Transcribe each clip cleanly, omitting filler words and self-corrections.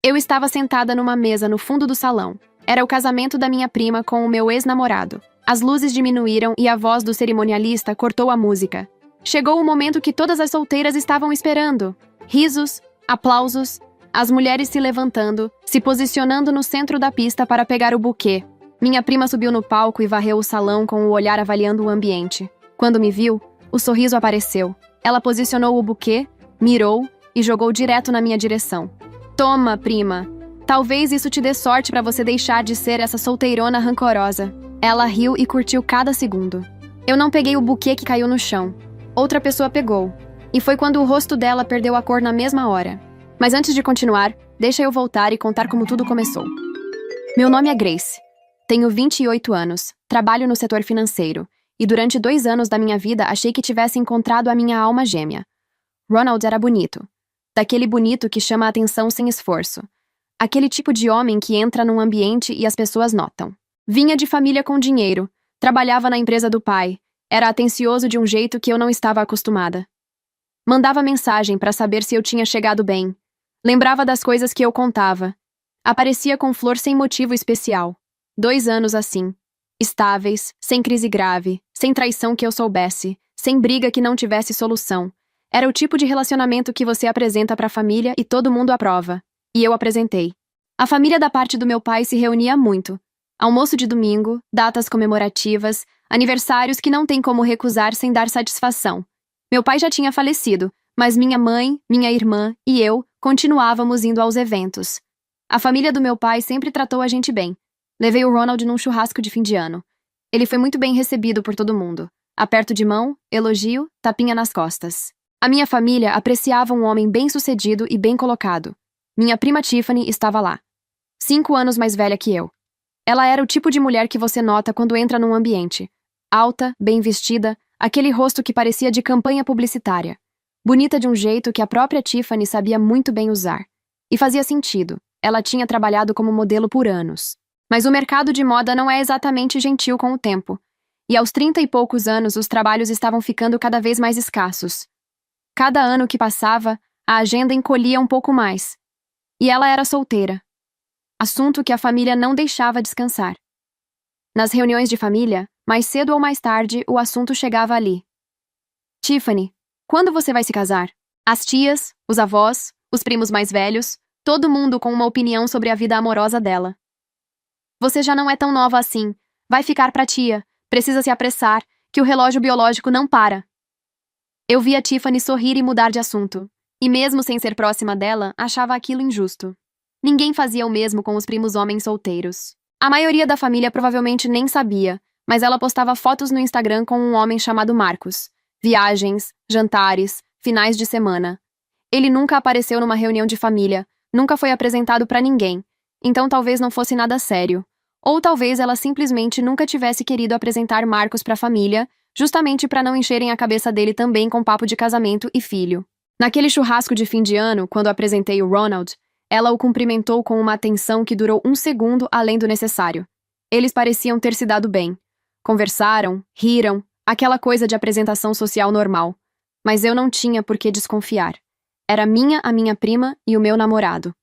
Eu estava sentada numa mesa no fundo do salão. Era o casamento da minha prima com o meu ex-namorado. As luzes diminuíram e a voz do cerimonialista cortou a música. Chegou o momento que todas as solteiras estavam esperando. Risos, aplausos, as mulheres se levantando, se posicionando no centro da pista para pegar o buquê. Minha prima subiu no palco e varreu o salão com o olhar avaliando o ambiente. Quando me viu, o sorriso apareceu. Ela posicionou o buquê, mirou e jogou direto na minha direção. Toma, prima. Talvez isso te dê sorte para você deixar de ser essa solteirona rancorosa. Ela riu e curtiu cada segundo. Eu não peguei o buquê que caiu no chão. Outra pessoa pegou. E foi quando o rosto dela perdeu a cor na mesma hora. Mas antes de continuar, deixa eu voltar e contar como tudo começou. Meu nome é Grace. Tenho 28 anos, trabalho no setor financeiro, e durante 2 anos da minha vida achei que tivesse encontrado a minha alma gêmea. Ronald era bonito. Daquele bonito que chama a atenção sem esforço. Aquele tipo de homem que entra num ambiente e as pessoas notam. Vinha de família com dinheiro, trabalhava na empresa do pai, era atencioso de um jeito que eu não estava acostumada. Mandava mensagem para saber se eu tinha chegado bem. Lembrava das coisas que eu contava. Aparecia com flor sem motivo especial. 2 anos assim. Estáveis, sem crise grave, sem traição que eu soubesse, sem briga que não tivesse solução. Era o tipo de relacionamento que você apresenta para a família e todo mundo aprova. E eu apresentei. A família da parte do meu pai se reunia muito. Almoço de domingo, datas comemorativas, aniversários que não tem como recusar sem dar satisfação. Meu pai já tinha falecido, mas minha mãe, minha irmã e eu continuávamos indo aos eventos. A família do meu pai sempre tratou a gente bem. Levei o Ronald num churrasco de fim de ano. Ele foi muito bem recebido por todo mundo. Aperto de mão, elogio, tapinha nas costas. A minha família apreciava um homem bem-sucedido e bem colocado. Minha prima Tiffany estava lá. 5 anos mais velha que eu. Ela era o tipo de mulher que você nota quando entra num ambiente. Alta, bem vestida, aquele rosto que parecia de campanha publicitária. Bonita de um jeito que a própria Tiffany sabia muito bem usar. E fazia sentido. Ela tinha trabalhado como modelo por anos. Mas o mercado de moda não é exatamente gentil com o tempo. E aos 30 e poucos anos, os trabalhos estavam ficando cada vez mais escassos. Cada ano que passava, a agenda encolhia um pouco mais. E ela era solteira. Assunto que a família não deixava descansar. Nas reuniões de família, mais cedo ou mais tarde, o assunto chegava ali. Tiffany, quando você vai se casar? As tias, os avós, os primos mais velhos, todo mundo com uma opinião sobre a vida amorosa dela. Você já não é tão nova assim. Vai ficar pra tia. Precisa se apressar, que o relógio biológico não para. Eu via Tiffany sorrir e mudar de assunto. E mesmo sem ser próxima dela, achava aquilo injusto. Ninguém fazia o mesmo com os primos homens solteiros. A maioria da família provavelmente nem sabia, mas ela postava fotos no Instagram com um homem chamado Marcos. Viagens, jantares, finais de semana. Ele nunca apareceu numa reunião de família, nunca foi apresentado pra ninguém. Então talvez não fosse nada sério. Ou talvez ela simplesmente nunca tivesse querido apresentar Marcos pra família, justamente para não encherem a cabeça dele também com papo de casamento e filho. Naquele churrasco de fim de ano, quando apresentei o Ronald, ela o cumprimentou com uma atenção que durou 1 segundo além do necessário. Eles pareciam ter se dado bem. Conversaram, riram, aquela coisa de apresentação social normal. Mas eu não tinha por que desconfiar. Era a minha prima e o meu namorado.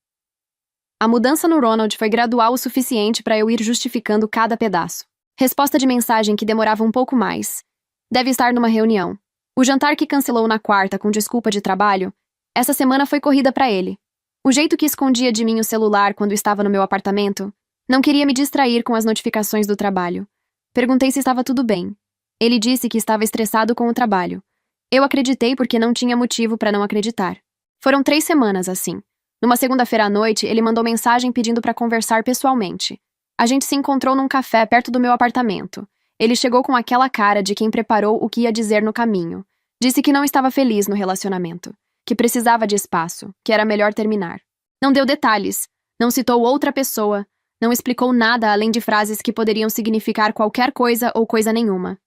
A mudança no Ronald foi gradual o suficiente para eu ir justificando cada pedaço. Resposta de mensagem que demorava um pouco mais. Deve estar numa reunião. O jantar que cancelou na quarta com desculpa de trabalho, essa semana foi corrida para ele. O jeito que escondia de mim o celular quando estava no meu apartamento, não queria me distrair com as notificações do trabalho. Perguntei se estava tudo bem. Ele disse que estava estressado com o trabalho. Eu acreditei porque não tinha motivo para não acreditar. Foram 3 semanas assim. Numa segunda-feira à noite, ele mandou mensagem pedindo para conversar pessoalmente. A gente se encontrou num café perto do meu apartamento. Ele chegou com aquela cara de quem preparou o que ia dizer no caminho. Disse que não estava feliz no relacionamento, que precisava de espaço, que era melhor terminar. Não deu detalhes, não citou outra pessoa, não explicou nada além de frases que poderiam significar qualquer coisa ou coisa nenhuma.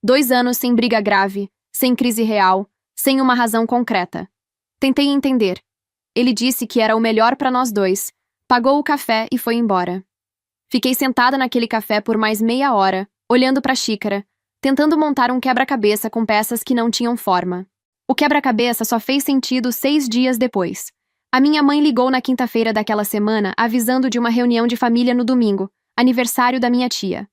2 anos sem briga grave, sem crise real, sem uma razão concreta. Tentei entender. Ele disse que era o melhor para nós dois, pagou o café e foi embora. Fiquei sentada naquele café por mais meia hora, olhando para a xícara, tentando montar um quebra-cabeça com peças que não tinham forma. O quebra-cabeça só fez sentido 6 dias depois. A minha mãe ligou na quinta-feira daquela semana, avisando de uma reunião de família no domingo, aniversário da minha tia.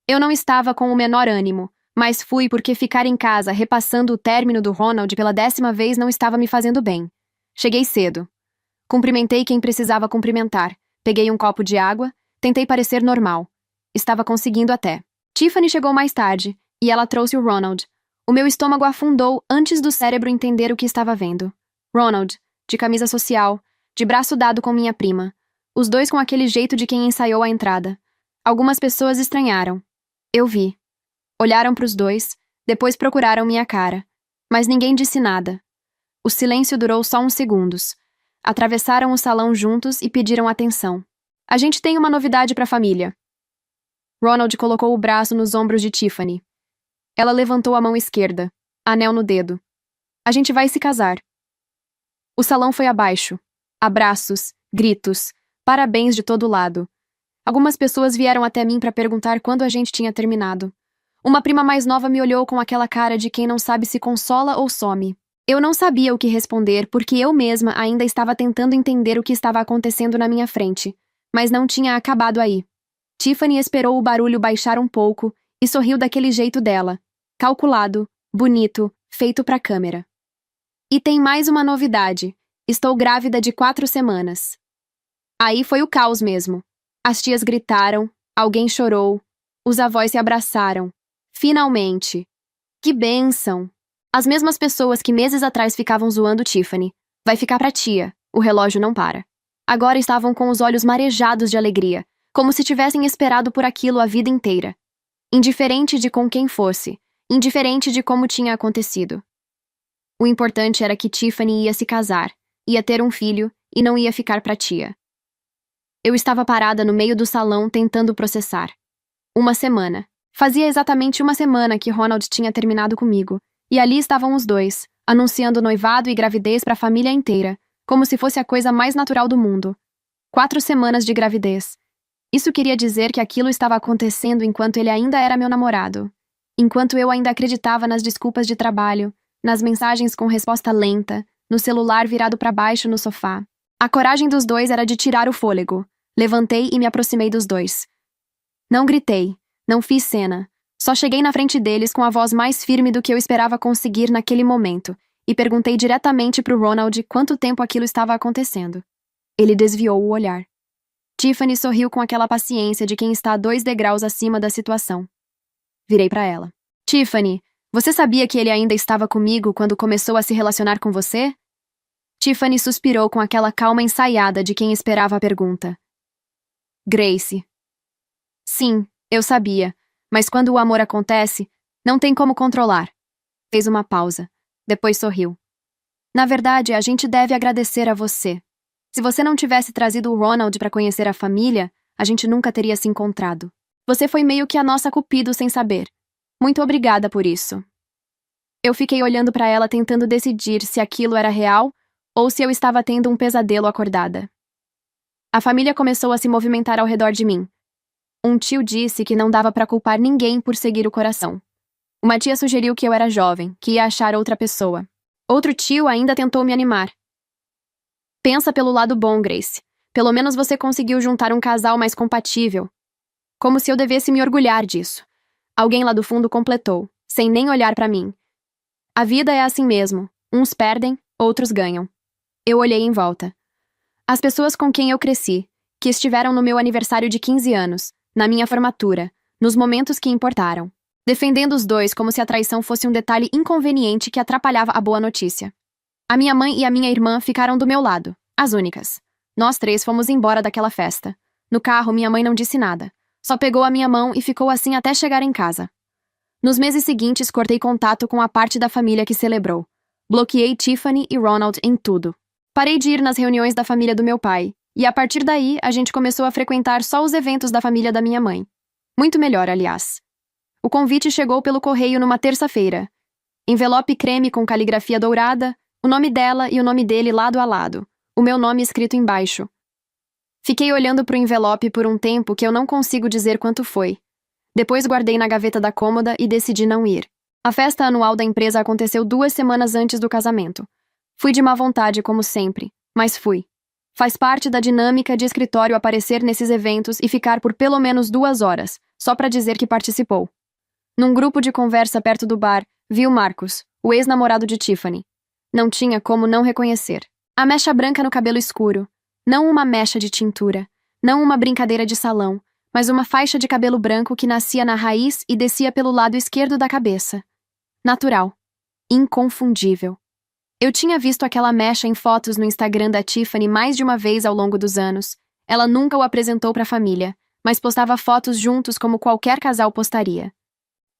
Eu não estava com o menor ânimo, mas fui porque ficar em casa repassando o término do Ronald pela 10ª vez não estava me fazendo bem. Cheguei cedo. Cumprimentei quem precisava cumprimentar. Peguei um copo de água, tentei parecer normal. Estava conseguindo até. Tiffany chegou mais tarde, e ela trouxe o Ronald. O meu estômago afundou antes do cérebro entender o que estava vendo. Ronald, de camisa social, de braço dado com minha prima. Os dois com aquele jeito de quem ensaiou a entrada. Algumas pessoas estranharam. Eu vi. Olharam para os dois, depois procuraram minha cara. Mas ninguém disse nada. O silêncio durou só uns segundos. Atravessaram o salão juntos e pediram atenção. A gente tem uma novidade para a família. Ronald colocou o braço nos ombros de Tiffany. Ela levantou a mão esquerda, anel no dedo. A gente vai se casar. O salão foi abaixo. Abraços, gritos, parabéns de todo lado. Algumas pessoas vieram até mim para perguntar quando a gente tinha terminado. Uma prima mais nova me olhou com aquela cara de quem não sabe se consola ou some. Eu não sabia o que responder porque eu mesma ainda estava tentando entender o que estava acontecendo na minha frente, mas não tinha acabado aí. Tiffany esperou o barulho baixar um pouco e sorriu daquele jeito dela. Calculado, bonito, feito pra câmera. E tem mais uma novidade. Estou grávida de 4 semanas. Aí foi o caos mesmo. As tias gritaram, alguém chorou, os avós se abraçaram. Finalmente. Que bênção! As mesmas pessoas que meses atrás ficavam zoando Tiffany. Vai ficar pra tia, o relógio não para. Agora estavam com os olhos marejados de alegria, como se tivessem esperado por aquilo a vida inteira. Indiferente de com quem fosse, indiferente de como tinha acontecido. O importante era que Tiffany ia se casar, ia ter um filho e não ia ficar pra tia. Eu estava parada no meio do salão tentando processar. Uma semana. Fazia exatamente uma semana que Ronald tinha terminado comigo, e ali estavam os dois, anunciando noivado e gravidez para a família inteira, como se fosse a coisa mais natural do mundo. 4 semanas de gravidez. Isso queria dizer que aquilo estava acontecendo enquanto ele ainda era meu namorado. Enquanto eu ainda acreditava nas desculpas de trabalho, nas mensagens com resposta lenta, no celular virado para baixo no sofá. A coragem dos dois era de tirar o fôlego. Levantei e me aproximei dos dois. Não gritei, não fiz cena. Só cheguei na frente deles com a voz mais firme do que eu esperava conseguir naquele momento e perguntei diretamente pro Ronald quanto tempo aquilo estava acontecendo. Ele desviou o olhar. Tiffany sorriu com aquela paciência de quem está a 2 degraus acima da situação. Virei para ela. Tiffany, você sabia que ele ainda estava comigo quando começou a se relacionar com você? Tiffany suspirou com aquela calma ensaiada de quem esperava a pergunta. Grace. Sim, eu sabia. Mas quando o amor acontece, não tem como controlar. Fez uma pausa. Depois sorriu. Na verdade, a gente deve agradecer a você. Se você não tivesse trazido o Ronald para conhecer a família, a gente nunca teria se encontrado. Você foi meio que a nossa cupido sem saber. Muito obrigada por isso. Eu fiquei olhando para ela tentando decidir se aquilo era real ou se eu estava tendo um pesadelo acordada. A família começou a se movimentar ao redor de mim. Um tio disse que não dava para culpar ninguém por seguir o coração. Uma tia sugeriu que eu era jovem, que ia achar outra pessoa. Outro tio ainda tentou me animar. Pensa pelo lado bom, Grace. Pelo menos você conseguiu juntar um casal mais compatível. Como se eu devesse me orgulhar disso. Alguém lá do fundo completou, sem nem olhar para mim. A vida é assim mesmo. Uns perdem, outros ganham. Eu olhei em volta. As pessoas com quem eu cresci, que estiveram no meu aniversário de 15 anos, na minha formatura, nos momentos que importaram, defendendo os dois como se a traição fosse um detalhe inconveniente que atrapalhava a boa notícia. A minha mãe e a minha irmã ficaram do meu lado, as únicas. Nós 3 fomos embora daquela festa. No carro, minha mãe não disse nada. Só pegou a minha mão e ficou assim até chegar em casa. Nos meses seguintes, cortei contato com a parte da família que celebrou. Bloqueei Tiffany e Ronald em tudo. Parei de ir nas reuniões da família do meu pai. E a partir daí, a gente começou a frequentar só os eventos da família da minha mãe. Muito melhor, aliás. O convite chegou pelo correio numa terça-feira. Envelope creme com caligrafia dourada, o nome dela e o nome dele lado a lado, o meu nome escrito embaixo. Fiquei olhando pro envelope por um tempo que eu não consigo dizer quanto foi. Depois guardei na gaveta da cômoda e decidi não ir. A festa anual da empresa aconteceu 2 semanas antes do casamento. Fui de má vontade, como sempre. Mas fui. Faz parte da dinâmica de escritório aparecer nesses eventos e ficar por pelo menos 2 horas, só pra dizer que participou. Num grupo de conversa perto do bar, vi o Marcos, o ex-namorado de Tiffany. Não tinha como não reconhecer. A mecha branca no cabelo escuro. Não uma mecha de tintura. Não uma brincadeira de salão, mas uma faixa de cabelo branco que nascia na raiz e descia pelo lado esquerdo da cabeça. Natural. Inconfundível. Eu tinha visto aquela mecha em fotos no Instagram da Tiffany mais de uma vez ao longo dos anos. Ela nunca o apresentou para a família, mas postava fotos juntos como qualquer casal postaria.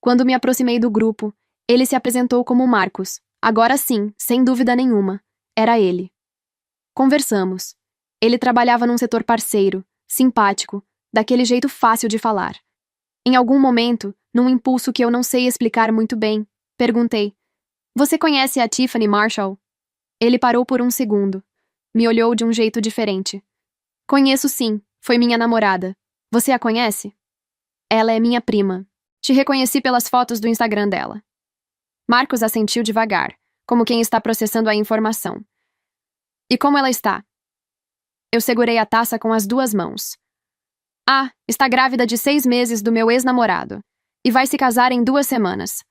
Quando me aproximei do grupo, ele se apresentou como Marcos. Agora sim, sem dúvida nenhuma. Era ele. Conversamos. Ele trabalhava num setor parceiro, simpático, daquele jeito fácil de falar. Em algum momento, num impulso que eu não sei explicar muito bem, perguntei: "Você conhece a Tiffany Marshall?" Ele parou por um segundo. Me olhou de um jeito diferente. "Conheço sim, foi minha namorada. Você a conhece?" "Ela é minha prima. Te reconheci pelas fotos do Instagram dela." Marcos assentiu devagar, como quem está processando a informação. "E como ela está?" Eu segurei a taça com as 2 mãos. "Ah, está grávida de 6 meses do meu ex-namorado. E vai se casar em 2 semanas."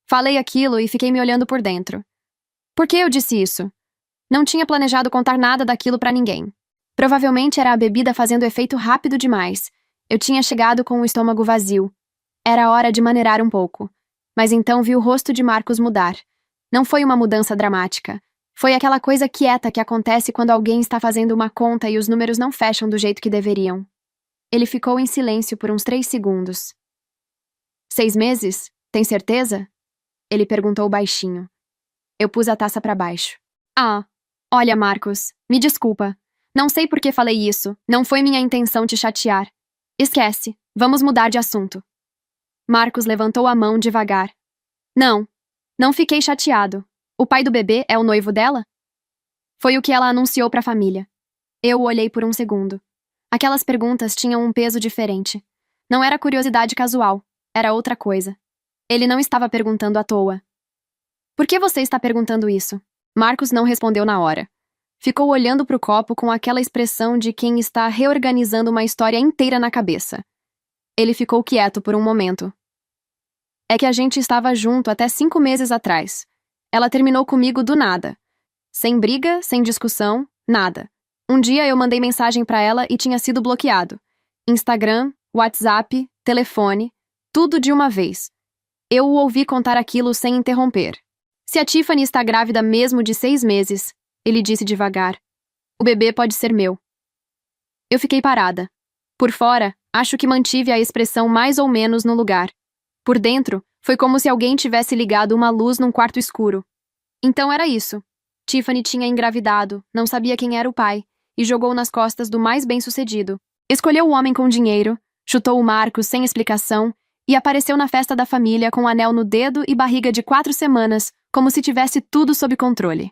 Falei aquilo e fiquei me olhando por dentro. Por que eu disse isso? Não tinha planejado contar nada daquilo pra ninguém. Provavelmente era a bebida fazendo efeito rápido demais. Eu tinha chegado com o estômago vazio. Era hora de maneirar um pouco. Mas então vi o rosto de Marcos mudar. Não foi uma mudança dramática. Foi aquela coisa quieta que acontece quando alguém está fazendo uma conta e os números não fecham do jeito que deveriam. Ele ficou em silêncio por uns 3 segundos. 6 meses? Tem certeza? Ele perguntou baixinho. Eu pus a taça pra baixo. "Ah, olha, Marcos, me desculpa. Não sei por que falei isso. Não foi minha intenção te chatear. Esquece. Vamos mudar de assunto." Marcos levantou a mão devagar. "Não. Não fiquei chateado. O pai do bebê é o noivo dela?" Foi o que ela anunciou pra família. Eu o olhei por um segundo. Aquelas perguntas tinham um peso diferente. Não era curiosidade casual. Era outra coisa. Ele não estava perguntando à toa. "Por que você está perguntando isso?" Marcos não respondeu na hora. Ficou olhando pro copo com aquela expressão de quem está reorganizando uma história inteira na cabeça. Ele ficou quieto por um momento. "É que a gente estava junto até 5 meses atrás. Ela terminou comigo do nada. Sem briga, sem discussão, nada. Um dia eu mandei mensagem pra ela e tinha sido bloqueado. Instagram, WhatsApp, telefone, tudo de uma vez. Eu o ouvi contar aquilo sem interromper. Se a Tiffany está grávida mesmo de 6 meses, ele disse devagar, o bebê pode ser meu." Eu fiquei parada. Por fora, acho que mantive a expressão mais ou menos no lugar. Por dentro, foi como se alguém tivesse ligado uma luz num quarto escuro. Então era isso. Tiffany tinha engravidado, não sabia quem era o pai, e jogou nas costas do mais bem-sucedido. Escolheu o homem com dinheiro, chutou o Marcos sem explicação e apareceu na festa da família com um anel no dedo e barriga de 4 semanas, como se tivesse tudo sob controle.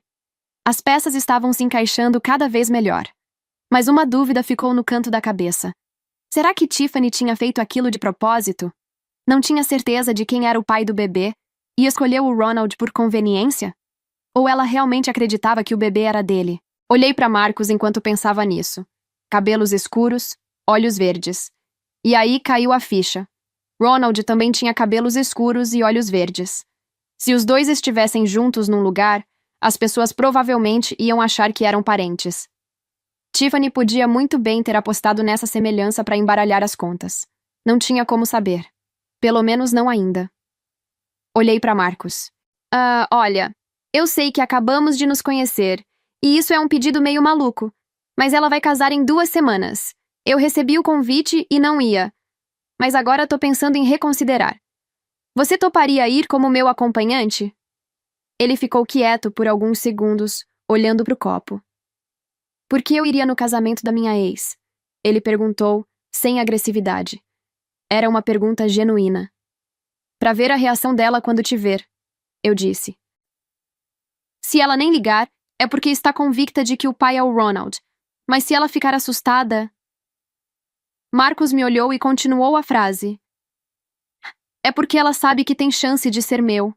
As peças estavam se encaixando cada vez melhor. Mas uma dúvida ficou no canto da cabeça. Será que Tiffany tinha feito aquilo de propósito? Não tinha certeza de quem era o pai do bebê e escolheu o Ronald por conveniência? Ou ela realmente acreditava que o bebê era dele? Olhei para Marcos enquanto pensava nisso. Cabelos escuros, olhos verdes. E aí caiu a ficha. Ronald também tinha cabelos escuros e olhos verdes. Se os dois estivessem juntos num lugar, as pessoas provavelmente iam achar que eram parentes. Tiffany podia muito bem ter apostado nessa semelhança para embaralhar as contas. Não tinha como saber. Pelo menos não ainda. Olhei para Marcos. Olha, eu sei que acabamos de nos conhecer, e isso é um pedido meio maluco, mas ela vai casar em 2 semanas. Eu recebi o convite e não ia. Mas agora tô pensando em reconsiderar. Você toparia ir como meu acompanhante?" Ele ficou quieto por alguns segundos, olhando pro copo. "Por que eu iria no casamento da minha ex?" Ele perguntou, sem agressividade. Era uma pergunta genuína. "Pra ver a reação dela quando te ver", eu disse. "Se ela nem ligar, é porque está convicta de que o pai é o Ronald. Mas se ela ficar assustada..." Marcos me olhou e continuou a frase. "É porque ela sabe que tem chance de ser meu."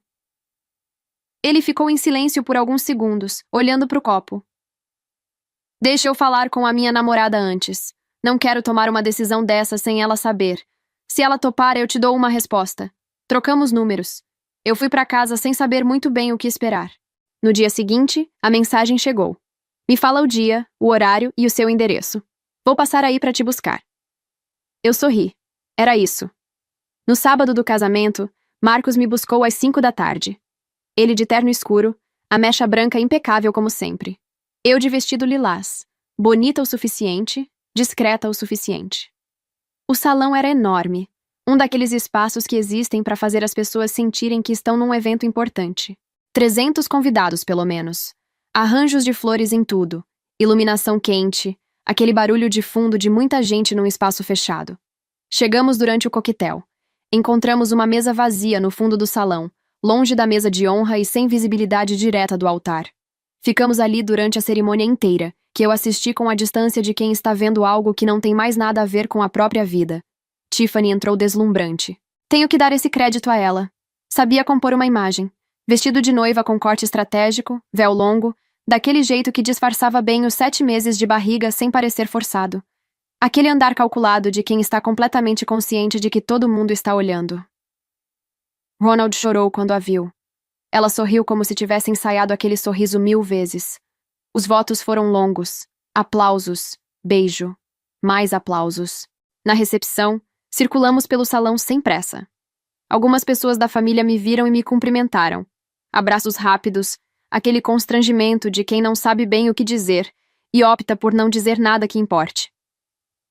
Ele ficou em silêncio por alguns segundos, olhando pro copo. Deixa eu falar com a minha namorada antes. Não quero tomar uma decisão dessa sem ela saber. Se ela topar, eu te dou uma resposta. Trocamos números. Eu fui para casa sem saber muito bem o que esperar. No dia seguinte, a mensagem chegou. Me fala o dia, o horário e o seu endereço. Vou passar aí para te buscar. Eu sorri. Era isso. No sábado do casamento, Marcos me buscou às 5 da tarde. Ele de terno escuro, a mecha branca impecável como sempre. Eu de vestido lilás, bonita o suficiente, discreta o suficiente. O salão era enorme, um daqueles espaços que existem para fazer as pessoas sentirem que estão num evento importante. 300 convidados, pelo menos. Arranjos de flores em tudo, iluminação quente, aquele barulho de fundo de muita gente num espaço fechado. Chegamos durante o coquetel. Encontramos uma mesa vazia no fundo do salão, longe da mesa de honra e sem visibilidade direta do altar. Ficamos ali durante a cerimônia inteira, que eu assisti com a distância de quem está vendo algo que não tem mais nada a ver com a própria vida. Tiffany entrou deslumbrante. Tenho que dar esse crédito a ela. Sabia compor uma imagem. Vestido de noiva com corte estratégico, véu longo, daquele jeito que disfarçava bem os 7 meses de barriga sem parecer forçado. Aquele andar calculado de quem está completamente consciente de que todo mundo está olhando. Ronald chorou quando a viu. Ela sorriu como se tivesse ensaiado aquele sorriso 1000 vezes. Os votos foram longos. Aplausos. Beijo. Mais aplausos. Na recepção, circulamos pelo salão sem pressa. Algumas pessoas da família me viram e me cumprimentaram. Abraços rápidos, aquele constrangimento de quem não sabe bem o que dizer e opta por não dizer nada que importe.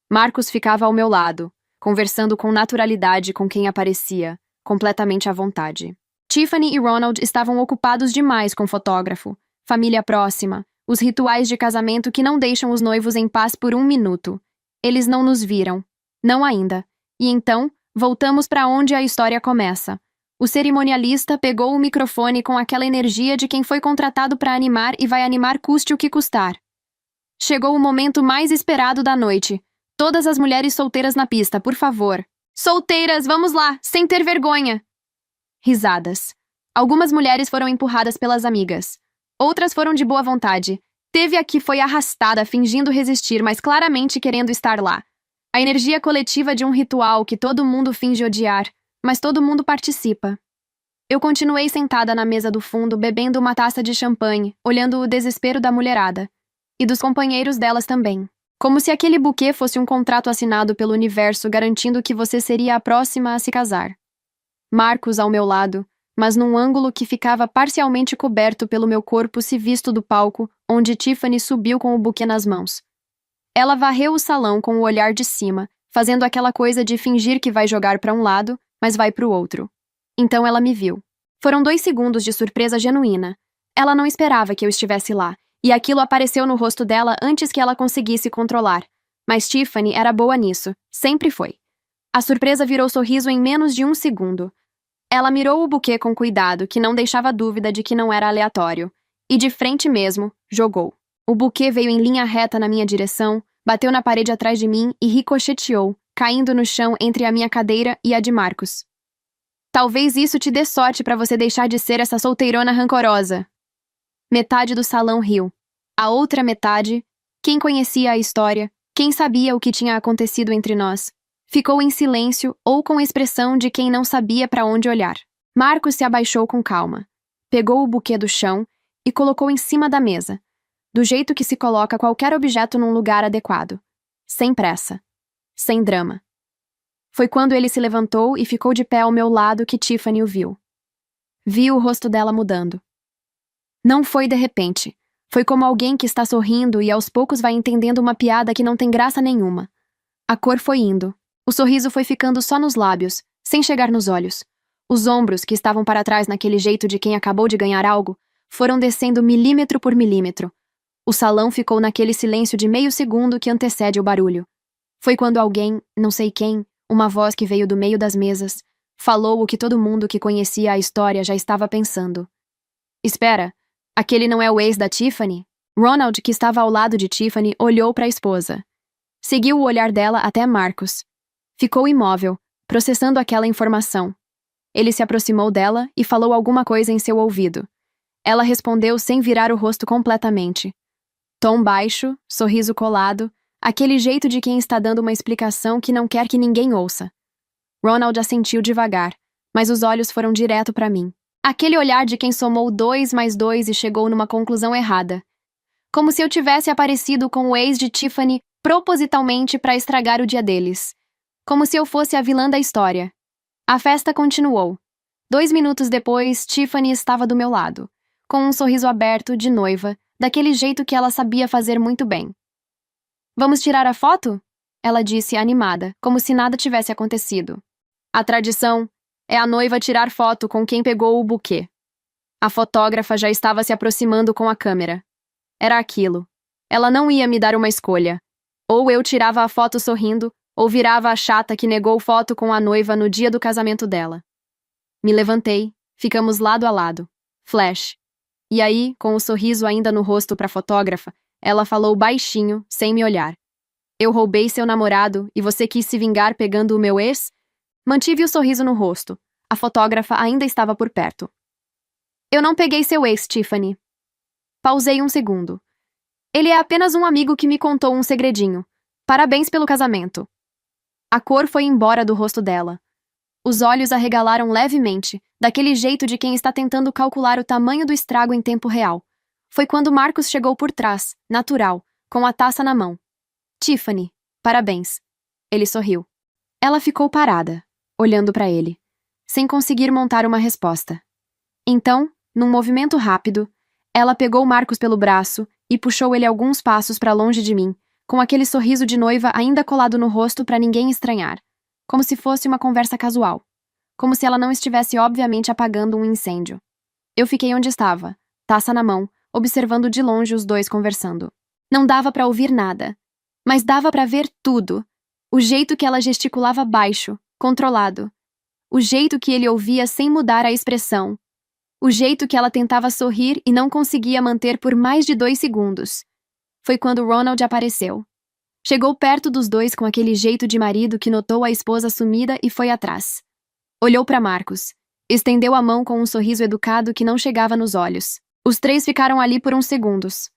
Marcos ficava ao meu lado, conversando com naturalidade com quem aparecia, completamente à vontade. Tiffany e Ronald estavam ocupados demais com o fotógrafo, família próxima, os rituais de casamento que não deixam os noivos em paz por 1 minuto. Eles não nos viram. Não ainda. E então, voltamos para onde a história começa. O cerimonialista pegou o microfone com aquela energia de quem foi contratado para animar e vai animar custe o que custar. Chegou o momento mais esperado da noite. Todas as mulheres solteiras na pista, por favor. Solteiras, vamos lá, sem ter vergonha. Risadas. Algumas mulheres foram empurradas pelas amigas. Outras foram de boa vontade. Teve a que foi arrastada fingindo resistir, mas claramente querendo estar lá. A energia coletiva de um ritual que todo mundo finge odiar, mas todo mundo participa. Eu continuei sentada na mesa do fundo, bebendo uma taça de champanhe, olhando o desespero da mulherada. E dos companheiros delas também. Como se aquele buquê fosse um contrato assinado pelo universo garantindo que você seria a próxima a se casar. Marcos ao meu lado, mas num ângulo que ficava parcialmente coberto pelo meu corpo se visto do palco, onde Tiffany subiu com o buquê nas mãos. Ela varreu o salão com o olhar de cima, fazendo aquela coisa de fingir que vai jogar para um lado, mas vai para o outro. Então ela me viu. Foram 2 segundos de surpresa genuína. Ela não esperava que eu estivesse lá, e aquilo apareceu no rosto dela antes que ela conseguisse controlar. Mas Tiffany era boa nisso, sempre foi. A surpresa virou sorriso em menos de 1 segundo. Ela mirou o buquê com cuidado, que não deixava dúvida de que não era aleatório, e de frente mesmo, jogou. O buquê veio em linha reta na minha direção, bateu na parede atrás de mim e ricocheteou, caindo no chão entre a minha cadeira e a de Marcos. Talvez isso te dê sorte para você deixar de ser essa solteirona rancorosa. Metade do salão riu. A outra metade, quem conhecia a história, quem sabia o que tinha acontecido entre nós, ficou em silêncio ou com a expressão de quem não sabia para onde olhar. Marcos se abaixou com calma, pegou o buquê do chão e colocou em cima da mesa, do jeito que se coloca qualquer objeto num lugar adequado. Sem pressa. Sem drama. Foi quando ele se levantou e ficou de pé ao meu lado que Tiffany o viu. Vi o rosto dela mudando. Não foi de repente. Foi como alguém que está sorrindo e aos poucos vai entendendo uma piada que não tem graça nenhuma. A cor foi indo. O sorriso foi ficando só nos lábios, sem chegar nos olhos. Os ombros, que estavam para trás naquele jeito de quem acabou de ganhar algo, foram descendo milímetro por milímetro. O salão ficou naquele silêncio de meio segundo que antecede o barulho. Foi quando alguém, não sei quem, uma voz que veio do meio das mesas, falou o que todo mundo que conhecia a história já estava pensando. Espera, aquele não é o ex da Tiffany? Ronald, que estava ao lado de Tiffany, olhou para a esposa. Seguiu o olhar dela até Marcos. Ficou imóvel, processando aquela informação. Ele se aproximou dela e falou alguma coisa em seu ouvido. Ela respondeu sem virar o rosto completamente. Tom baixo, sorriso colado, aquele jeito de quem está dando uma explicação que não quer que ninguém ouça. Ronald assentiu devagar, mas os olhos foram direto para mim. Aquele olhar de quem somou 2 mais 2 e chegou numa conclusão errada. Como se eu tivesse aparecido com o ex de Tiffany propositalmente para estragar o dia deles. Como se eu fosse a vilã da história. A festa continuou. 2 minutos depois, Tiffany estava do meu lado, com um sorriso aberto, de noiva, daquele jeito que ela sabia fazer muito bem. Vamos tirar a foto? Ela disse animada, como se nada tivesse acontecido. A tradição é a noiva tirar foto com quem pegou o buquê. A fotógrafa já estava se aproximando com a câmera. Era aquilo. Ela não ia me dar uma escolha. Ou eu tirava a foto sorrindo, ou virava a chata que negou foto com a noiva no dia do casamento dela. Me levantei, ficamos lado a lado. Flash. E aí, com o sorriso ainda no rosto para a fotógrafa, ela falou baixinho, sem me olhar. Eu roubei seu namorado e você quis se vingar pegando o meu ex? Mantive o sorriso no rosto. A fotógrafa ainda estava por perto. Eu não peguei seu ex, Tiffany. Pausei um segundo. Ele é apenas um amigo que me contou um segredinho. Parabéns pelo casamento. A cor foi embora do rosto dela. Os olhos arregalaram levemente, daquele jeito de quem está tentando calcular o tamanho do estrago em tempo real. Foi quando Marcus chegou por trás, natural, com a taça na mão. Tiffany, parabéns. Ele sorriu. Ela ficou parada, olhando para ele, sem conseguir montar uma resposta. Então, num movimento rápido, ela pegou Marcus pelo braço e puxou ele alguns passos para longe de mim, com aquele sorriso de noiva ainda colado no rosto para ninguém estranhar, como se fosse uma conversa casual, como se ela não estivesse obviamente apagando um incêndio. Eu fiquei onde estava, taça na mão, observando de longe os dois conversando. Não dava para ouvir nada, mas dava para ver tudo. O jeito que ela gesticulava baixo, controlado. O jeito que ele ouvia sem mudar a expressão. O jeito que ela tentava sorrir e não conseguia manter por mais de 2 segundos. Foi quando Ronald apareceu. Chegou perto dos dois com aquele jeito de marido que notou a esposa sumida e foi atrás. Olhou para Marcus. Estendeu a mão com um sorriso educado que não chegava nos olhos. Os 3 ficaram ali por uns segundos.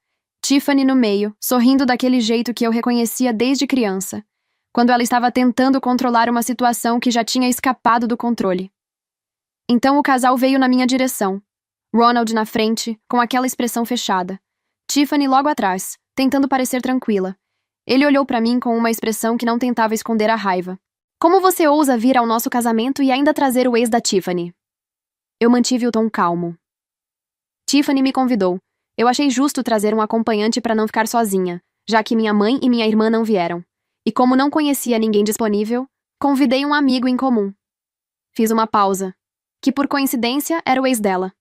Tiffany no meio, sorrindo daquele jeito que eu reconhecia desde criança, quando ela estava tentando controlar uma situação que já tinha escapado do controle. Então o casal veio na minha direção. Ronald na frente, com aquela expressão fechada. Tiffany logo atrás, tentando parecer tranquila. Ele olhou para mim com uma expressão que não tentava esconder a raiva. Como você ousa vir ao nosso casamento e ainda trazer o ex da Tiffany? Eu mantive o tom calmo. Tiffany me convidou. Eu achei justo trazer um acompanhante para não ficar sozinha, já que minha mãe e minha irmã não vieram. E como não conhecia ninguém disponível, convidei um amigo em comum. Fiz uma pausa, que por coincidência era o ex dela.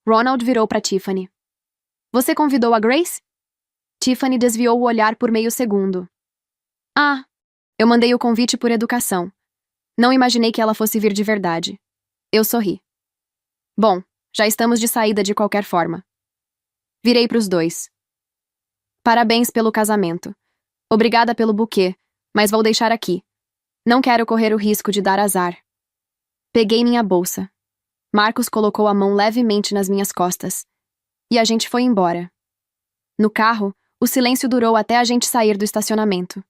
Ronald virou para Tiffany. Você convidou a Grace? Tiffany desviou o olhar por meio segundo. Ah, eu mandei o convite por educação. Não imaginei que ela fosse vir de verdade. Eu sorri. Bom, já estamos de saída de qualquer forma. Virei para os dois. Parabéns pelo casamento. Obrigada pelo buquê, mas vou deixar aqui. Não quero correr o risco de dar azar. Peguei minha bolsa. Marcus colocou a mão levemente nas minhas costas. E a gente foi embora. No carro, o silêncio durou até a gente sair do estacionamento.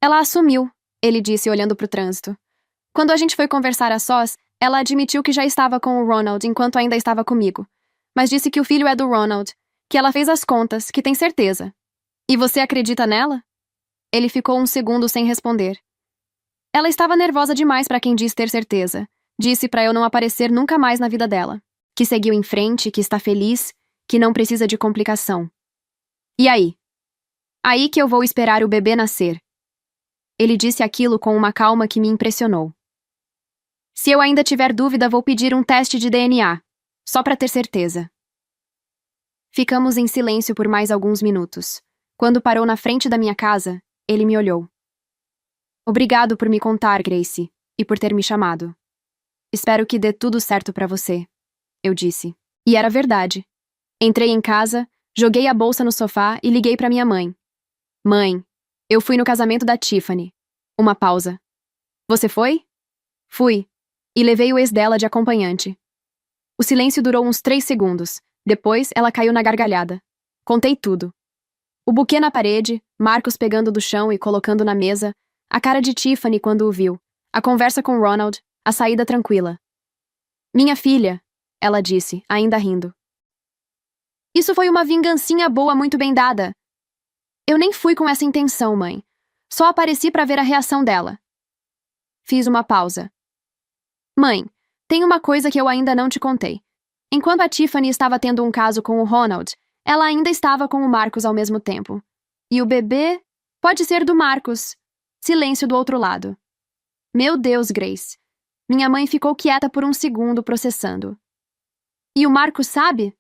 Ela assumiu, ele disse olhando para o trânsito. Quando a gente foi conversar a sós, ela admitiu que já estava com o Ronald enquanto ainda estava comigo. Mas disse que o filho é do Ronald, que ela fez as contas, que tem certeza. E você acredita nela? Ele ficou um segundo sem responder. Ela estava nervosa demais para quem diz ter certeza. Disse para eu não aparecer nunca mais na vida dela. Que seguiu em frente, que está feliz, que não precisa de complicação. E aí? Aí que eu vou esperar o bebê nascer. Ele disse aquilo com uma calma que me impressionou. Se eu ainda tiver dúvida, vou pedir um teste de DNA, só para ter certeza. Ficamos em silêncio por mais alguns minutos. Quando parou na frente da minha casa, ele me olhou. Obrigado por me contar, Grace, e por ter me chamado. Espero que dê tudo certo para você, eu disse. E era verdade. Entrei em casa, joguei a bolsa no sofá e liguei para minha mãe. Mãe, eu fui no casamento da Tiffany. Uma pausa. Você foi? Fui. E levei o ex dela de acompanhante. O silêncio durou uns 3 segundos. Depois, ela caiu na gargalhada. Contei tudo. O buquê na parede, Marcus pegando do chão e colocando na mesa, a cara de Tiffany quando o viu, a conversa com Ronald, a saída tranquila. Minha filha, ela disse, ainda rindo. Isso foi uma vingancinha boa muito bem dada. Eu nem fui com essa intenção, mãe. Só apareci para ver a reação dela. Fiz uma pausa. Mãe, tem uma coisa que eu ainda não te contei. Enquanto a Tiffany estava tendo um caso com o Ronald, ela ainda estava com o Marcus ao mesmo tempo. E o bebê pode ser do Marcus. Silêncio do outro lado. Meu Deus, Grace. Minha mãe ficou quieta por um segundo, processando. E o Marcus sabe?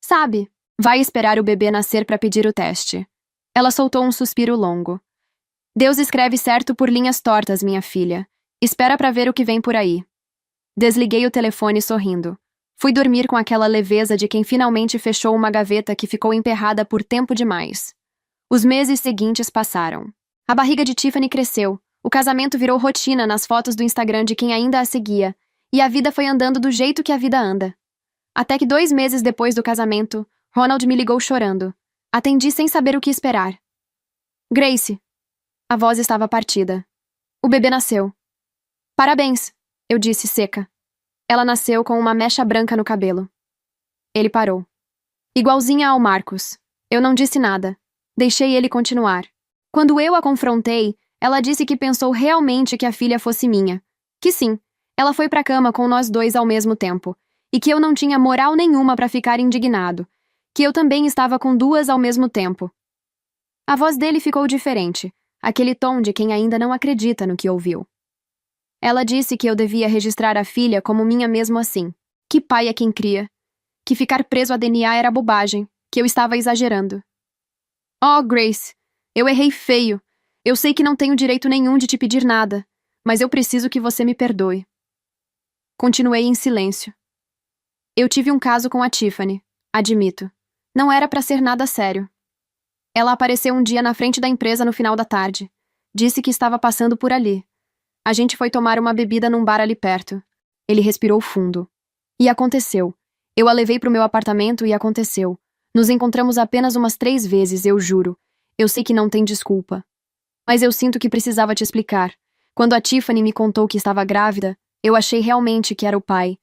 Sabe. Vai esperar o bebê nascer para pedir o teste. Ela soltou um suspiro longo. Deus escreve certo por linhas tortas, minha filha. Espera para ver o que vem por aí. Desliguei o telefone sorrindo. Fui dormir com aquela leveza de quem finalmente fechou uma gaveta que ficou emperrada por tempo demais. Os meses seguintes passaram. A barriga de Tiffany cresceu, o casamento virou rotina nas fotos do Instagram de quem ainda a seguia, e a vida foi andando do jeito que a vida anda. Até que 2 meses depois do casamento, Ronald me ligou chorando. Atendi sem saber o que esperar. Grace. A voz estava partida. O bebê nasceu. Parabéns, eu disse seca. Ela nasceu com uma mecha branca no cabelo. Ele parou. Igualzinha ao Marcus. Eu não disse nada. Deixei ele continuar. Quando eu a confrontei, ela disse que pensou realmente que a filha fosse minha. Que sim, ela foi pra cama com nós dois ao mesmo tempo. E que eu não tinha moral nenhuma pra ficar indignado. Que eu também estava com 2 ao mesmo tempo. A voz dele ficou diferente. Aquele tom de quem ainda não acredita no que ouviu. Ela disse que eu devia registrar a filha como minha mesmo assim. Que pai é quem cria. Que ficar preso a DNA era bobagem. Que eu estava exagerando. Oh, Grace, eu errei feio. Eu sei que não tenho direito nenhum de te pedir nada, mas eu preciso que você me perdoe. Continuei em silêncio. Eu tive um caso com a Tiffany, admito. Não era para ser nada sério. Ela apareceu um dia na frente da empresa no final da tarde. Disse que estava passando por ali. A gente foi tomar uma bebida num bar ali perto. Ele respirou fundo. E aconteceu. Eu a levei pro meu apartamento e aconteceu. Nos encontramos apenas umas 3 vezes, eu juro. Eu sei que não tem desculpa. Mas eu sinto que precisava te explicar. Quando a Tiffany me contou que estava grávida, eu achei realmente que era o pai.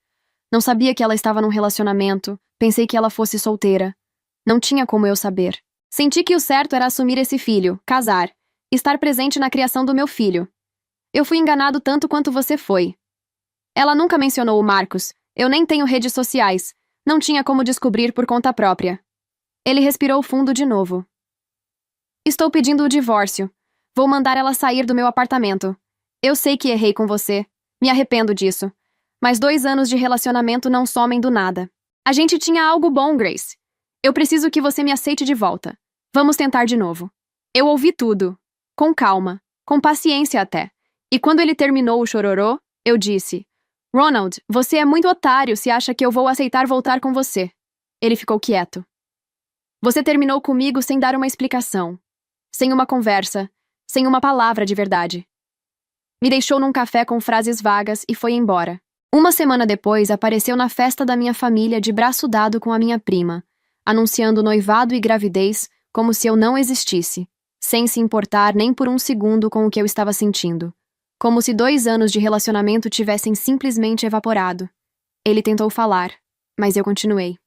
Não sabia que ela estava num relacionamento. Pensei que ela fosse solteira. Não tinha como eu saber. Senti que o certo era assumir esse filho, casar, estar presente na criação do meu filho. Eu fui enganado tanto quanto você foi. Ela nunca mencionou o Marcus. Eu nem tenho redes sociais. Não tinha como descobrir por conta própria. Ele respirou fundo de novo. Estou pedindo o divórcio. Vou mandar ela sair do meu apartamento. Eu sei que errei com você. Me arrependo disso. Mas 2 anos de relacionamento não somem do nada. A gente tinha algo bom, Grace. Eu preciso que você me aceite de volta. Vamos tentar de novo. Eu ouvi tudo. Com calma. Com paciência até. E quando ele terminou o chororô, eu disse: Ronald, você é muito otário se acha que eu vou aceitar voltar com você. Ele ficou quieto. Você terminou comigo sem dar uma explicação. Sem uma conversa. Sem uma palavra de verdade. Me deixou num café com frases vagas e foi embora. Uma semana depois, apareceu na festa da minha família de braço dado com a minha prima, anunciando noivado e gravidez como se eu não existisse, sem se importar nem por um segundo com o que eu estava sentindo. Como se 2 anos de relacionamento tivessem simplesmente evaporado. Ele tentou falar, mas eu continuei.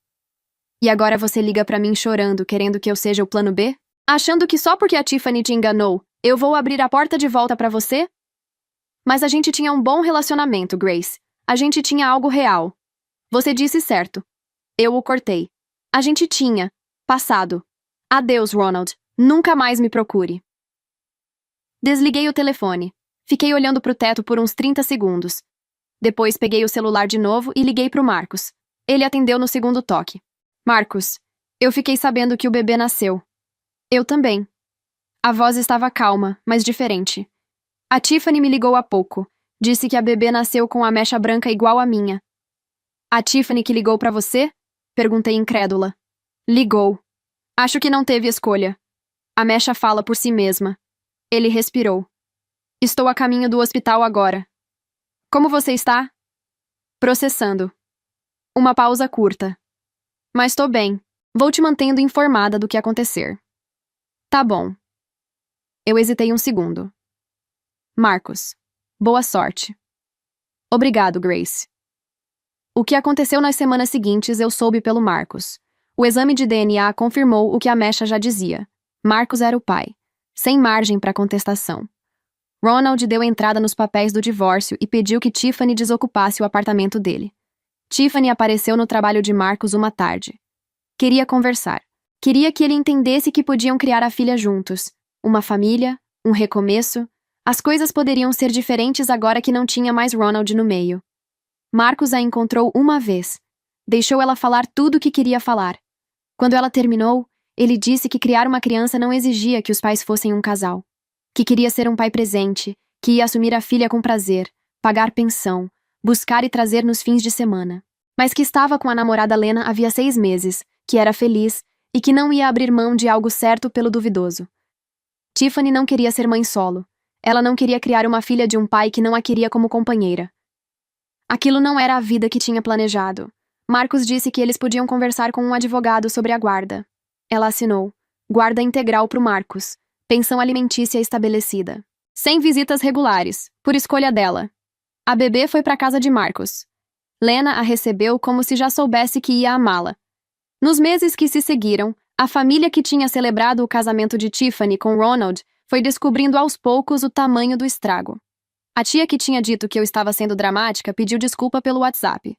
E agora você liga pra mim chorando, querendo que eu seja o plano B? Achando que só porque a Tiffany te enganou, eu vou abrir a porta de volta pra você? Mas a gente tinha um bom relacionamento, Grace. A gente tinha algo real. Você disse certo. Eu o cortei. A gente tinha. Passado. Adeus, Ronald. Nunca mais me procure. Desliguei o telefone. Fiquei olhando pro teto por uns 30 segundos. Depois peguei o celular de novo e liguei pro Marcus. Ele atendeu no segundo toque. Marcus, eu fiquei sabendo que o bebê nasceu. Eu também. A voz estava calma, mas diferente. A Tiffany me ligou há pouco. Disse que a bebê nasceu com a mecha branca igual à minha. A Tiffany que ligou pra você? Perguntei incrédula. Ligou. Acho que não teve escolha. A mecha fala por si mesma. Ele respirou. Estou a caminho do hospital agora. Como você está? Processando. Uma pausa curta. Mas tô bem. Vou te mantendo informada do que acontecer. Tá bom. Eu hesitei um segundo. Marcos. Boa sorte. Obrigado, Grace. O que aconteceu nas semanas seguintes eu soube pelo Marcos. O exame de DNA confirmou o que a mecha já dizia. Marcos era o pai, sem margem para contestação. Ronald deu entrada nos papéis do divórcio e pediu que Tiffany desocupasse o apartamento dele. Tiffany apareceu no trabalho de Marcos uma tarde. Queria conversar. Queria que ele entendesse que podiam criar a filha juntos. Uma família, um recomeço. As coisas poderiam ser diferentes agora que não tinha mais Ronald no meio. Marcos a encontrou uma vez. Deixou ela falar tudo o que queria falar. Quando ela terminou, ele disse que criar uma criança não exigia que os pais fossem um casal. Que queria ser um pai presente, que ia assumir a filha com prazer, pagar pensão, buscar e trazer nos fins de semana. Mas que estava com a namorada Lena havia 6 meses, que era feliz e que não ia abrir mão de algo certo pelo duvidoso. Tiffany não queria ser mãe solo. Ela não queria criar uma filha de um pai que não a queria como companheira. Aquilo não era a vida que tinha planejado. Marcos disse que eles podiam conversar com um advogado sobre a guarda. Ela assinou. Guarda integral pro Marcos. Pensão alimentícia estabelecida. Sem visitas regulares, por escolha dela. A bebê foi para casa de Marcos. Lena a recebeu como se já soubesse que ia amá-la. Nos meses que se seguiram, a família que tinha celebrado o casamento de Tiffany com Ronald foi descobrindo aos poucos o tamanho do estrago. A tia que tinha dito que eu estava sendo dramática pediu desculpa pelo WhatsApp.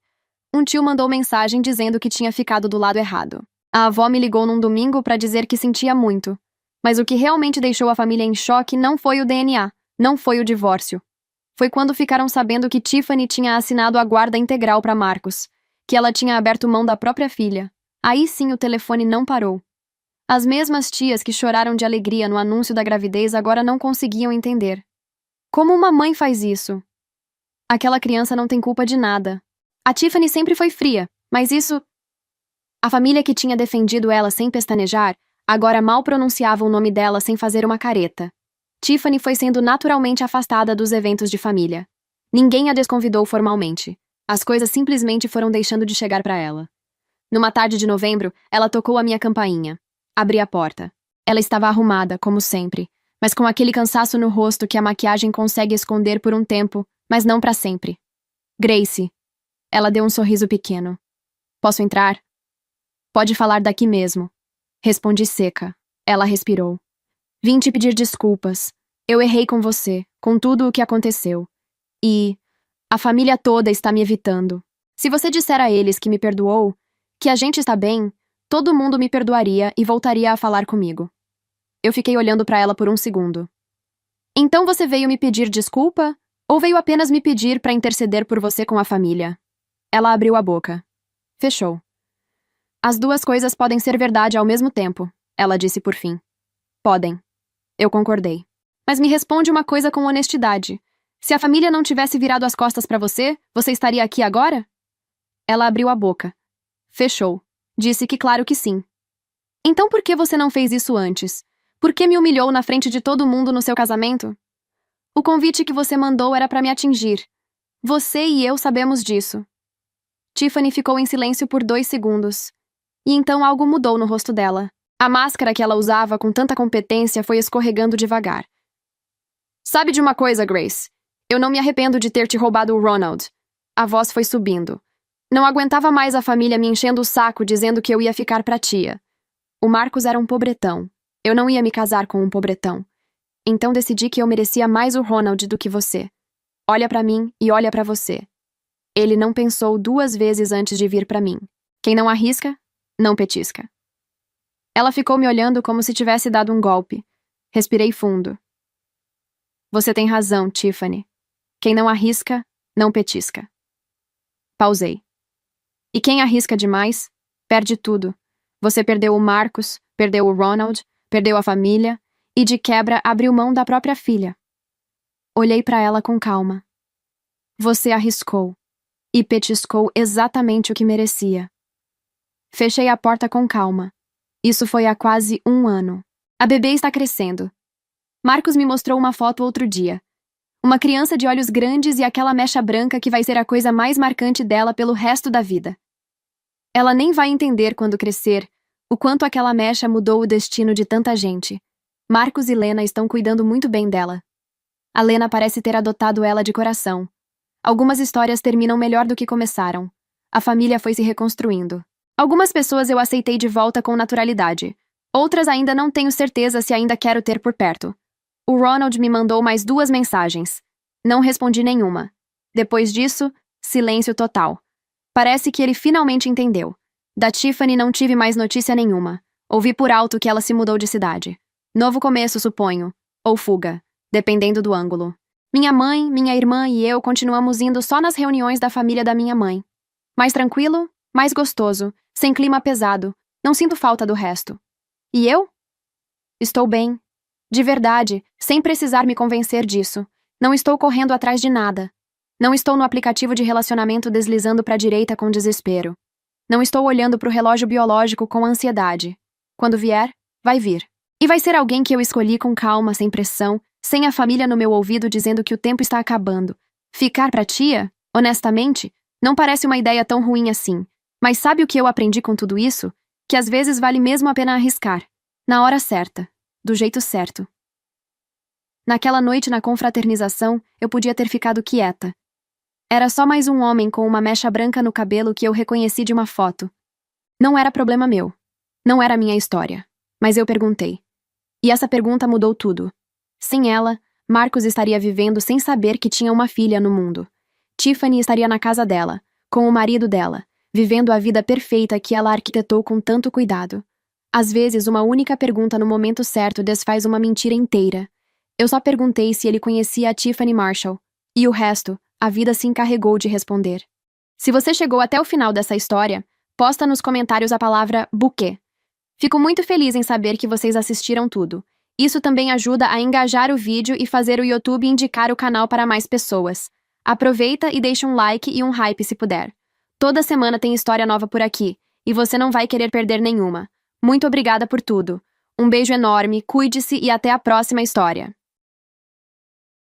Um tio mandou mensagem dizendo que tinha ficado do lado errado. A avó me ligou num domingo para dizer que sentia muito. Mas o que realmente deixou a família em choque não foi o DNA, não foi o divórcio. Foi quando ficaram sabendo que Tiffany tinha assinado a guarda integral para Marcos, que ela tinha aberto mão da própria filha. Aí sim o telefone não parou. As mesmas tias que choraram de alegria no anúncio da gravidez agora não conseguiam entender. Como uma mãe faz isso? Aquela criança não tem culpa de nada. A Tiffany sempre foi fria, mas isso... A família que tinha defendido ela sem pestanejar agora mal pronunciava o nome dela sem fazer uma careta. Tiffany foi sendo naturalmente afastada dos eventos de família. Ninguém a desconvidou formalmente. As coisas simplesmente foram deixando de chegar para ela. Numa tarde de novembro, ela tocou a minha campainha. Abri a porta. Ela estava arrumada, como sempre, mas com aquele cansaço no rosto que a maquiagem consegue esconder por um tempo, mas não para sempre. Grace. Ela deu um sorriso pequeno. Posso entrar? Pode falar daqui mesmo. Respondi seca. Ela respirou. Vim te pedir desculpas. Eu errei com você, com tudo o que aconteceu. E... a família toda está me evitando. Se você disser a eles que me perdoou, que a gente está bem, todo mundo me perdoaria e voltaria a falar comigo. Eu fiquei olhando para ela por um segundo. Então você veio me pedir desculpa? Ou veio apenas me pedir para interceder por você com a família? Ela abriu a boca. Fechou. As duas coisas podem ser verdade ao mesmo tempo, ela disse por fim. Podem. Eu concordei. Mas me responde uma coisa com honestidade. Se a família não tivesse virado as costas para você, você estaria aqui agora? Ela abriu a boca. Fechou. Disse que claro que sim. Então por que você não fez isso antes? Por que me humilhou na frente de todo mundo no seu casamento? O convite que você mandou era para me atingir. Você e eu sabemos disso. Tiffany ficou em silêncio por 2 segundos. E então algo mudou no rosto dela. A máscara que ela usava com tanta competência foi escorregando devagar. Sabe de uma coisa, Grace? Eu não me arrependo de ter te roubado o Ronald. A voz foi subindo. Não aguentava mais a família me enchendo o saco dizendo que eu ia ficar pra tia. O Marcos era um pobretão. Eu não ia me casar com um pobretão. Então decidi que eu merecia mais o Ronald do que você. Olha pra mim e olha pra você. Ele não pensou 2 vezes antes de vir pra mim. Quem não arrisca, não petisca. Ela ficou me olhando como se tivesse dado um golpe. Respirei fundo. Você tem razão, Tiffany. Quem não arrisca, não petisca. Pausei. E quem arrisca demais, perde tudo. Você perdeu o Marcos, perdeu o Ronald, perdeu a família e, de quebra, abriu mão da própria filha. Olhei para ela com calma. Você arriscou e petiscou exatamente o que merecia. Fechei a porta com calma. Isso foi há quase 1 ano. A bebê está crescendo. Marcos me mostrou uma foto outro dia. Uma criança de olhos grandes e aquela mecha branca que vai ser a coisa mais marcante dela pelo resto da vida. Ela nem vai entender quando crescer o quanto aquela mecha mudou o destino de tanta gente. Marcos e Lena estão cuidando muito bem dela. A Lena parece ter adotado ela de coração. Algumas histórias terminam melhor do que começaram. A família foi se reconstruindo. Algumas pessoas eu aceitei de volta com naturalidade. Outras ainda não tenho certeza se ainda quero ter por perto. O Ronald me mandou mais 2 mensagens. Não respondi nenhuma. Depois disso, silêncio total. Parece que ele finalmente entendeu. Da Tiffany não tive mais notícia nenhuma. Ouvi por alto que ela se mudou de cidade. Novo começo, suponho. Ou fuga, dependendo do ângulo. Minha mãe, minha irmã e eu continuamos indo só nas reuniões da família da minha mãe. Mais tranquilo, mais gostoso, sem clima pesado. Não sinto falta do resto. E eu? Estou bem. De verdade, sem precisar me convencer disso. Não estou correndo atrás de nada. Não estou no aplicativo de relacionamento deslizando para a direita com desespero. Não estou olhando para o relógio biológico com ansiedade. Quando vier, vai vir. E vai ser alguém que eu escolhi com calma, sem pressão, sem a família no meu ouvido dizendo que o tempo está acabando. Ficar pra tia, honestamente, não parece uma ideia tão ruim assim. Mas sabe o que eu aprendi com tudo isso? Que às vezes vale mesmo a pena arriscar. Na hora certa. Do jeito certo. Naquela noite na confraternização, eu podia ter ficado quieta. Era só mais um homem com uma mecha branca no cabelo que eu reconheci de uma foto. Não era problema meu. Não era minha história. Mas eu perguntei. E essa pergunta mudou tudo. Sem ela, Marcos estaria vivendo sem saber que tinha uma filha no mundo. Tiffany estaria na casa dela, com o marido dela, vivendo a vida perfeita que ela arquitetou com tanto cuidado. Às vezes, uma única pergunta no momento certo desfaz uma mentira inteira. Eu só perguntei se ele conhecia a Tiffany Marshall. E o resto, a vida se encarregou de responder. Se você chegou até o final dessa história, posta nos comentários a palavra buquê. Fico muito feliz em saber que vocês assistiram tudo. Isso também ajuda a engajar o vídeo e fazer o YouTube indicar o canal para mais pessoas. Aproveita e deixa um like e um hype se puder. Toda semana tem história nova por aqui, e você não vai querer perder nenhuma. Muito obrigada por tudo. Um beijo enorme, cuide-se e até a próxima história.